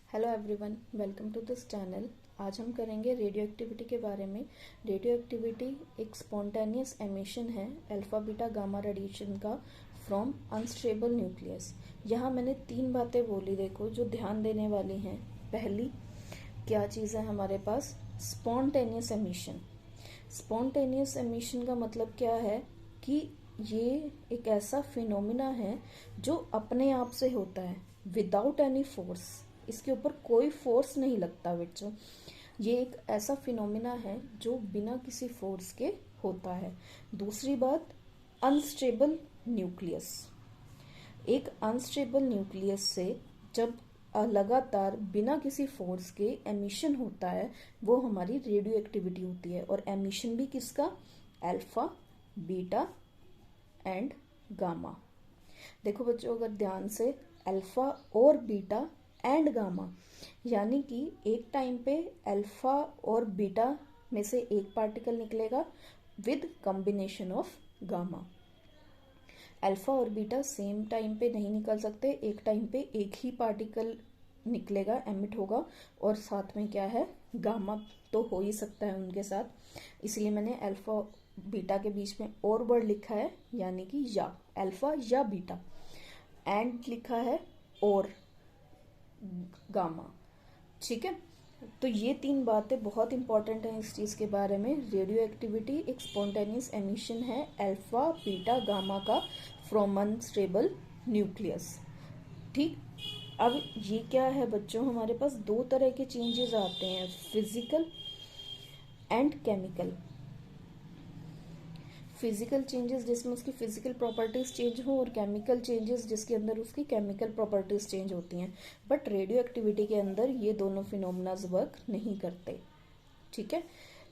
Hello everyone, welcome to this channel. आज हम करेंगे रेडियो एक्टिविटी के बारे में। रेडियो एक्टिविटी एक स्पॉन्टेनियस एमिशन है अल्फा बीटा गामा रेडिएशन का फ्रॉम अनस्टेबल न्यूक्लियस। यहाँ मैंने 3 बातें बोली, देखो जो ध्यान देने वाली हैं। पहली क्या चीज़ है हमारे पास? Spontaneous emission. स्पॉन्टेनियस एमिशन का मतलब क्या है कि ये एक ऐसा फिनोमिना है जो अपने आप से होता है, विदाउट एनी फोर्स। इसके ऊपर कोई फोर्स नहीं लगता बच्चों। ये एक ऐसा फिनोमिना है जो बिना किसी फोर्स के होता है। दूसरी बात, अनस्टेबल न्यूक्लियस। एक अनस्टेबल न्यूक्लियस से जब लगातार बिना किसी फोर्स के एमिशन होता है, वो हमारी रेडियो एक्टिविटी होती है। और एमिशन भी किसका? Alpha, beta and gamma. देखो बच्चों, अगर ध्यान से, अल्फा और बीटा एंड गामा, यानी कि एक टाइम पे अल्फा और बीटा में से एक पार्टिकल निकलेगा with combination of gamma. Alpha और बीटा सेम टाइम पे नहीं निकल सकते, एक टाइम पे एक ही पार्टिकल निकलेगा, एमिट होगा, और साथ में क्या है, गामा तो हो ही सकता है उनके साथ। इसलिए मैंने अल्फा बीटा के बीच में और वर्ड लिखा है, यानी कि या, अल्फा या बीटा, एंड लिखा है और गामा। ठीक है, तो ये 3 बातें बहुत इंपॉर्टेंट हैं इस चीज के बारे में। रेडियो एक्टिविटी एक स्पॉन्टेनियस एमिशन है अल्फा बीटा गामा का फ्रॉम अनस्टेबल न्यूक्लियस। ठीक, अब ये क्या है बच्चों, हमारे पास 2 तरह के चेंजेस आते हैं, physical and chemical. Physical changes जिसमें उसकी फिजिकल प्रॉपर्टीज चेंज हो, और केमिकल चेंजेस जिसके अंदर उसकी केमिकल प्रॉपर्टीज चेंज होती हैं। बट रेडियो एक्टिविटी के अंदर ये दोनों फिनोमेनाज वर्क नहीं करते। ठीक है,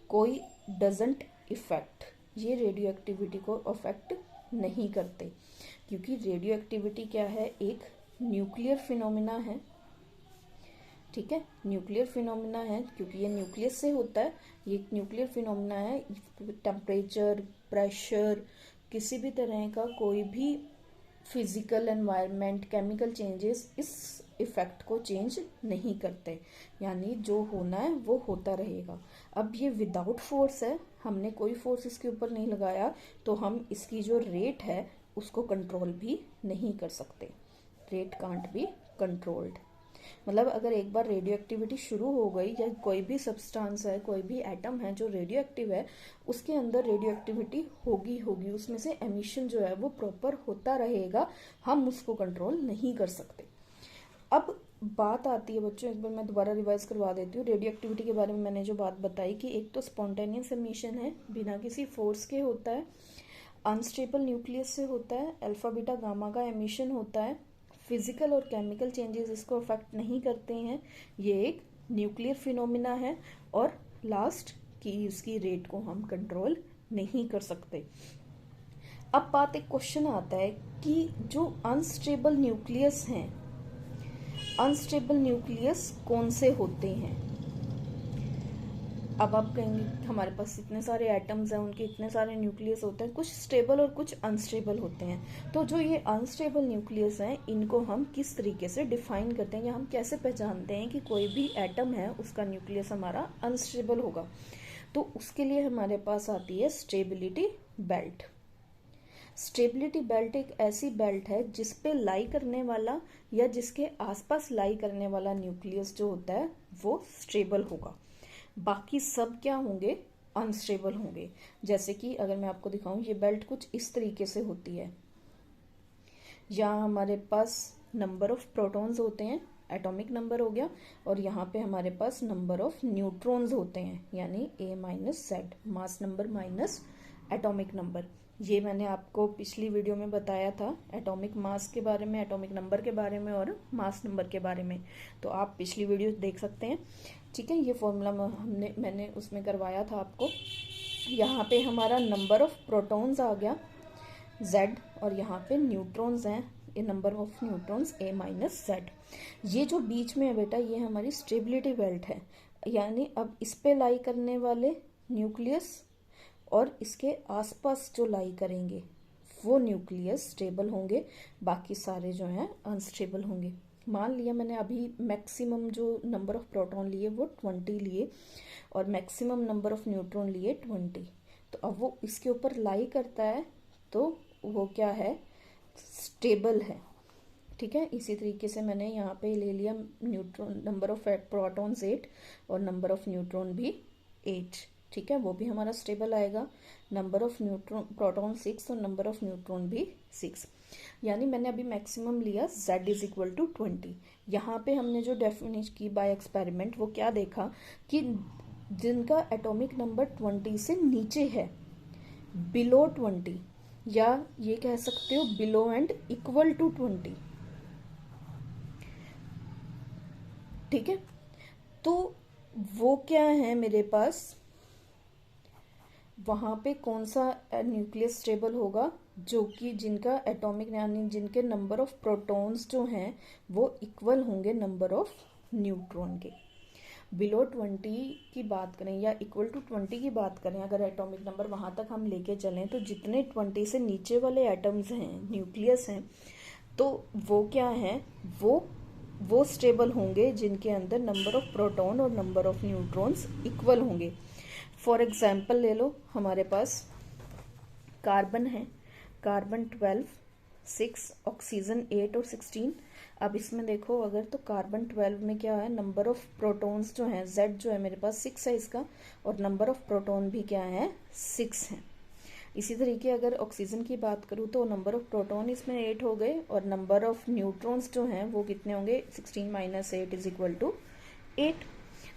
कोई डजंट इफेक्ट, ये रेडियो एक्टिविटी को अफेक्ट नहीं करते, क्योंकि रेडियो एक्टिविटी क्या है, एक न्यूक्लियर फिनोमिना है। ठीक है, न्यूक्लियर फिनोमिना है क्योंकि ये न्यूक्लियस से होता है। ये न्यूक्लियर फिनोमिना है। टेम्परेचर, प्रेशर, किसी भी तरह का कोई भी फिजिकल एनवायरनमेंट, केमिकल चेंजेस इस इफेक्ट को चेंज नहीं करते, यानी जो होना है वो होता रहेगा। अब ये विदाउट फोर्स है, हमने कोई फोर्स इसके ऊपर नहीं लगाया, तो हम इसकी जो रेट है उसको कंट्रोल भी नहीं कर सकते। Rate can't be controlled. मतलब अगर एक बार रेडियो एक्टिविटी शुरू हो गई, या कोई भी सब्सटेंस है, कोई भी एटम है जो रेडियो एक्टिव है, उसके अंदर रेडियो एक्टिविटी होगी, उसमें से एमिशन जो है वो प्रॉपर होता रहेगा, हम उसको कंट्रोल नहीं कर सकते। अब बात आती है बच्चों, एक बार मैं दोबारा रिवाइज करवा देती हूँ। रेडियो एक्टिविटी के बारे में मैंने जो बात बताई कि एक तो स्पॉन्टेनियस एमिशन है, बिना किसी फोर्स के होता है, अनस्टेबल न्यूक्लियस से होता है, अल्फा बीटा गामा का एमिशन होता है, फिजिकल और केमिकल चेंजेस इसको अफेक्ट नहीं करते हैं, ये एक न्यूक्लियर फिनोमिना है, और लास्ट की इसकी रेट को हम कंट्रोल नहीं कर सकते। अब बात, एक क्वेश्चन आता है कि जो अनस्टेबल न्यूक्लियस हैं, अनस्टेबल न्यूक्लियस कौन से होते हैं? अब आप कहेंगे हमारे पास इतने सारे एटम्स हैं, उनके इतने सारे न्यूक्लियस होते हैं, कुछ स्टेबल और कुछ अनस्टेबल होते हैं। तो जो ये अनस्टेबल न्यूक्लियस हैं, इनको हम किस तरीके से डिफाइन करते हैं, या हम कैसे पहचानते हैं कि कोई भी एटम है उसका न्यूक्लियस हमारा अनस्टेबल होगा? तो उसके लिए हमारे पास आती है स्टेबिलिटी बेल्ट। स्टेबिलिटी बेल्ट एक ऐसी बेल्ट है जिसपे लाई करने वाला या जिसके आसपास लाई करने वाला न्यूक्लियस जो होता है वो स्टेबल होगा, बाकी सब क्या होंगे, अनस्टेबल होंगे। जैसे कि अगर मैं आपको दिखाऊं, ये बेल्ट कुछ इस तरीके से होती है। यहाँ हमारे पास नंबर ऑफ प्रोटॉन्स होते हैं, एटॉमिक नंबर हो गया, और यहाँ पे हमारे पास नंबर ऑफ न्यूट्रॉन्स होते हैं, यानी A-Z, mass number minus atomic number. ये मैंने आपको पिछली वीडियो में बताया था, एटॉमिक मास के बारे में, एटॉमिक नंबर के बारे में और मास नंबर के बारे में, तो आप पिछली वीडियो देख सकते हैं। ठीक है, ये फॉर्मूला मैंने उसमें करवाया था आपको। यहाँ पे हमारा नंबर ऑफ प्रोटॉन्स आ गया Z, और यहाँ पे न्यूट्रॉन्स हैं, ये नंबर ऑफ न्यूट्रॉन्स A-Z। ये जो बीच में है बेटा, ये हमारी स्टेबिलिटी बेल्ट है, यानी अब इस पे लाई करने वाले न्यूक्लियस और इसके आसपास जो लाई करेंगे वो न्यूक्लियस स्टेबल होंगे, बाकी सारे जो हैं अनस्टेबल होंगे। मान लिया मैंने अभी मैक्सिमम जो नंबर ऑफ प्रोटॉन लिए वो 20 लिए और मैक्सिमम नंबर ऑफ न्यूट्रॉन लिए 20। तो अब वो इसके ऊपर लाई करता है तो वो क्या है, स्टेबल है। ठीक है, इसी तरीके से मैंने यहाँ पे ले लिया न्यूट्रॉन, नंबर ऑफ प्रोटॉन्स 8 और नंबर ऑफ न्यूट्रॉन भी 8। ठीक है, वो भी हमारा स्टेबल आएगा। नंबर ऑफ न्यूट्रॉन प्रोटॉन 6 और नंबर ऑफ न्यूट्रॉन भी 6। यानी मैंने अभी मैक्सिमम लिया z इज इक्वल टू 20। यहाँ पे हमने जो डेफिनेशन की बाय एक्सपेरिमेंट वो क्या देखा कि जिनका एटॉमिक नंबर 20 से नीचे है, बिलो 20, या ये कह सकते हो बिलो एंड इक्वल टू 20। ठीक है, तो वो क्या है मेरे पास, वहां पे कौन सा न्यूक्लियस स्टेबल होगा, जो कि जिनका एटॉमिक यानी जिनके नंबर ऑफ प्रोटॉन्स जो हैं वो इक्वल होंगे नंबर ऑफ न्यूट्रॉन के। बिलो 20 की बात करें या इक्वल टू 20 की बात करें, अगर एटॉमिक नंबर वहां तक हम लेके चलें तो जितने 20 से नीचे वाले एटम्स हैं, न्यूक्लियस हैं, तो वो क्या हैं, वो स्टेबल होंगे जिनके अंदर नंबर ऑफ प्रोटॉन और नंबर ऑफ न्यूट्रॉन्स इक्वल होंगे। फॉर एग्जाम्पल ले लो, हमारे पास कार्बन है, कार्बन 12, 6, ऑक्सीजन 8 और 16। अब इसमें देखो अगर, तो कार्बन 12 में क्या है, नंबर ऑफ प्रोटॉन्स जो हैं, Z जो है मेरे पास 6 है इसका, और नंबर ऑफ प्रोटॉन भी क्या है, 6 है। इसी तरीके अगर ऑक्सीजन की बात करूँ तो नंबर ऑफ प्रोटॉन इसमें 8 हो गए और नंबर ऑफ न्यूट्रॉन्स जो हैं वो कितने होंगे, 16 माइनस 8 इज इक्वल टू 8।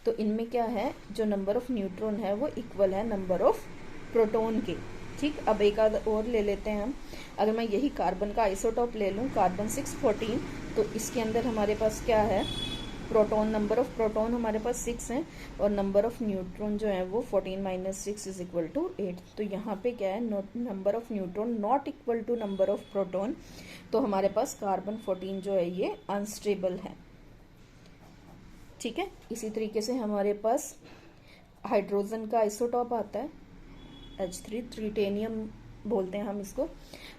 तो इनमें क्या है, जो नंबर ऑफ न्यूट्रॉन है वो इक्वल है नंबर ऑफ प्रोटॉन के। ठीक, अब एक आध और ले लेते हैं हम। अगर मैं यही कार्बन का आइसोटॉप ले लूँ, कार्बन 614, तो इसके अंदर हमारे पास क्या है, प्रोटॉन, नंबर ऑफ प्रोटॉन हमारे पास 6 हैं और नंबर ऑफ न्यूट्रॉन जो है वो 14 माइनस 6 इज इक्वल टू 8। तो यहाँ पे क्या है, number of neutron not equal to number of proton. तो हमारे पास कार्बन 14 जो है ये अनस्टेबल है। ठीक है, इसी तरीके से हमारे पास हाइड्रोजन का आइसोटॉप आता है, H3, ट्रिटेनियम बोलते हैं हम इसको।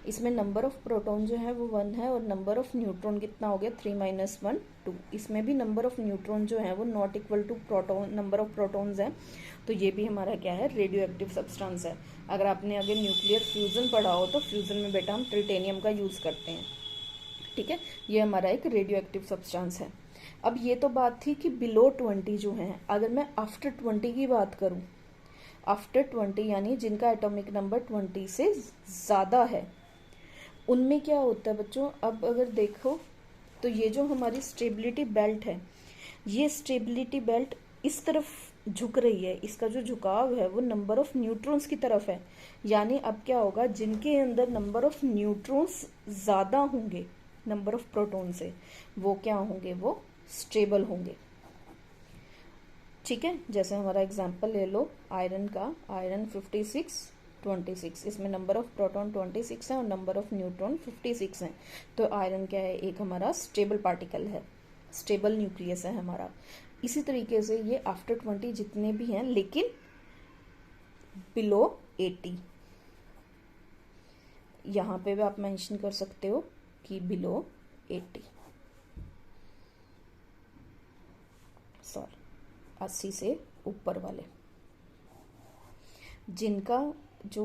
इसमें नंबर ऑफ प्रोटॉन जो है वो 1 है और नंबर ऑफ न्यूट्रॉन कितना हो गया, 3 माइनस 1 2। इसमें भी नंबर ऑफ न्यूट्रॉन जो है वो not equal to proton, number of protons है। तो ये भी हमारा क्या है, रेडियो एक्टिव सब्सटेंस है। अगर आपने अगर न्यूक्लियर फ्यूजन पढ़ा हो तो फ्यूजन में बेटा हम ट्रिटेनियम का यूज करते हैं। ठीक है, ये हमारा एक रेडियो एक्टिव सब्सटेंस है। अब ये तो बात थी कि बिलो 20 जो है। अगर मैं आफ्टर 20 की बात करूं, आफ्टर 20 यानी जिनका एटॉमिक नंबर 20 से ज़्यादा है, उनमें क्या होता है बच्चों। अब अगर देखो तो ये जो हमारी स्टेबिलिटी बेल्ट है, ये स्टेबिलिटी बेल्ट इस तरफ झुक रही है, इसका जो झुकाव है वो नंबर ऑफ न्यूट्रॉन्स की तरफ है। यानी अब क्या होगा, जिनके अंदर नंबर ऑफ न्यूट्रॉन्स ज़्यादा होंगे नंबर ऑफ प्रोटॉन से, वो क्या होंगे, वो स्टेबल होंगे। ठीक है, जैसे हमारा एग्जांपल ले लो आयरन का, आयरन 56 26, इसमें नंबर ऑफ प्रोटॉन 26 है और नंबर ऑफ न्यूट्रॉन 56 है। तो आयरन क्या है, एक हमारा स्टेबल पार्टिकल है, स्टेबल न्यूक्लियस है हमारा। इसी तरीके से ये आफ्टर 20 जितने भी हैं लेकिन बिलो 80, यहाँ पे भी आप मेंशन कर सकते हो कि बिलो 80, सॉरी 80 से ऊपर वाले। जिनका जो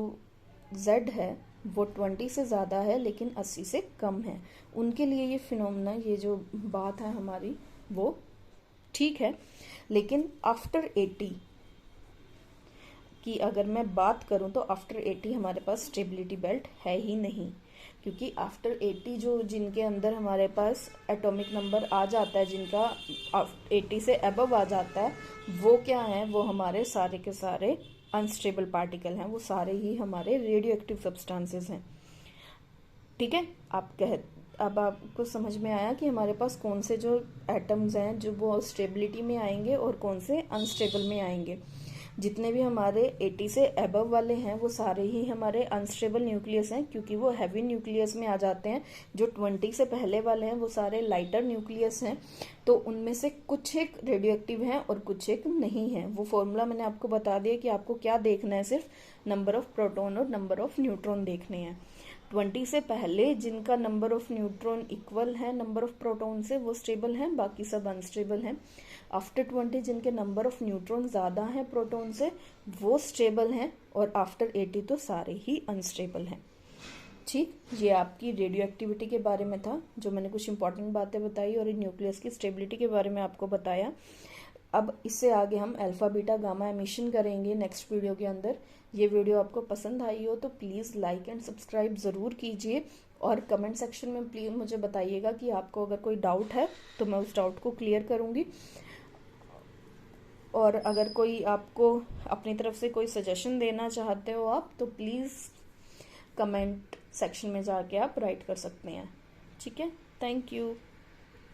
Z है वो 20 से ज़्यादा है लेकिन 80 से कम है, उनके लिए ये फिनोमेना, ये जो बात है हमारी वो ठीक है। लेकिन आफ्टर 80 की अगर मैं बात करूं तो आफ्टर 80 हमारे पास स्टेबिलिटी बेल्ट है ही नहीं, क्योंकि आफ्टर 80 जो जिनके अंदर हमारे पास एटॉमिक नंबर आ जाता है, जिनका 80 से अबव आ जाता है, वो क्या है, वो हमारे सारे के सारे अनस्टेबल पार्टिकल हैं, वो सारे ही हमारे रेडियो एक्टिव सब्सटेंसेस हैं। ठीक है, अब आपको समझ में आया कि हमारे पास कौन से जो एटम्स हैं जो वो स्टेबिलिटी में आएंगे और कौन से अनस्टेबल में आएंगे। जितने भी हमारे 80 से अबव वाले हैं वो सारे ही हमारे अनस्टेबल न्यूक्लियस हैं, क्योंकि वो हैवी न्यूक्लियस में आ जाते हैं। जो 20 से पहले वाले हैं वो सारे लाइटर न्यूक्लियस हैं, तो उनमें से कुछ एक रेडियो एक्टिव हैं और कुछ एक नहीं है। वो फॉर्मूला मैंने आपको बता दिया कि आपको क्या देखना है, सिर्फ नंबर ऑफ प्रोटॉन और नंबर ऑफ न्यूट्रॉन देखने हैं। 20 से पहले जिनका नंबर ऑफ न्यूट्रॉन इक्वल है नंबर ऑफ प्रोटॉन से वो स्टेबल हैं, बाकी सब अनस्टेबल हैं। आफ्टर 20 जिनके नंबर ऑफ न्यूट्रॉन ज़्यादा हैं प्रोटॉन से वो स्टेबल हैं, और आफ्टर 80 तो सारे ही अनस्टेबल हैं। ठीक, ये आपकी रेडियो एक्टिविटी के बारे में था, जो मैंने कुछ इंपॉर्टेंट बातें बताई और न्यूक्लियस की स्टेबिलिटी के बारे में आपको बताया। अब इससे आगे हम अल्फा बीटा गामा एमिशन करेंगे नेक्स्ट वीडियो के अंदर। ये वीडियो आपको पसंद आई हो तो प्लीज़ लाइक एंड सब्सक्राइब ज़रूर कीजिए, और कमेंट सेक्शन में प्लीज़ मुझे बताइएगा कि आपको अगर कोई डाउट है तो मैं उस डाउट को क्लियर करूँगी। और अगर कोई आपको अपनी तरफ से कोई सजेशन देना चाहते हो आप, तो प्लीज़ कमेंट सेक्शन में जाके आप राइट कर सकते हैं। ठीक है, थैंक यू।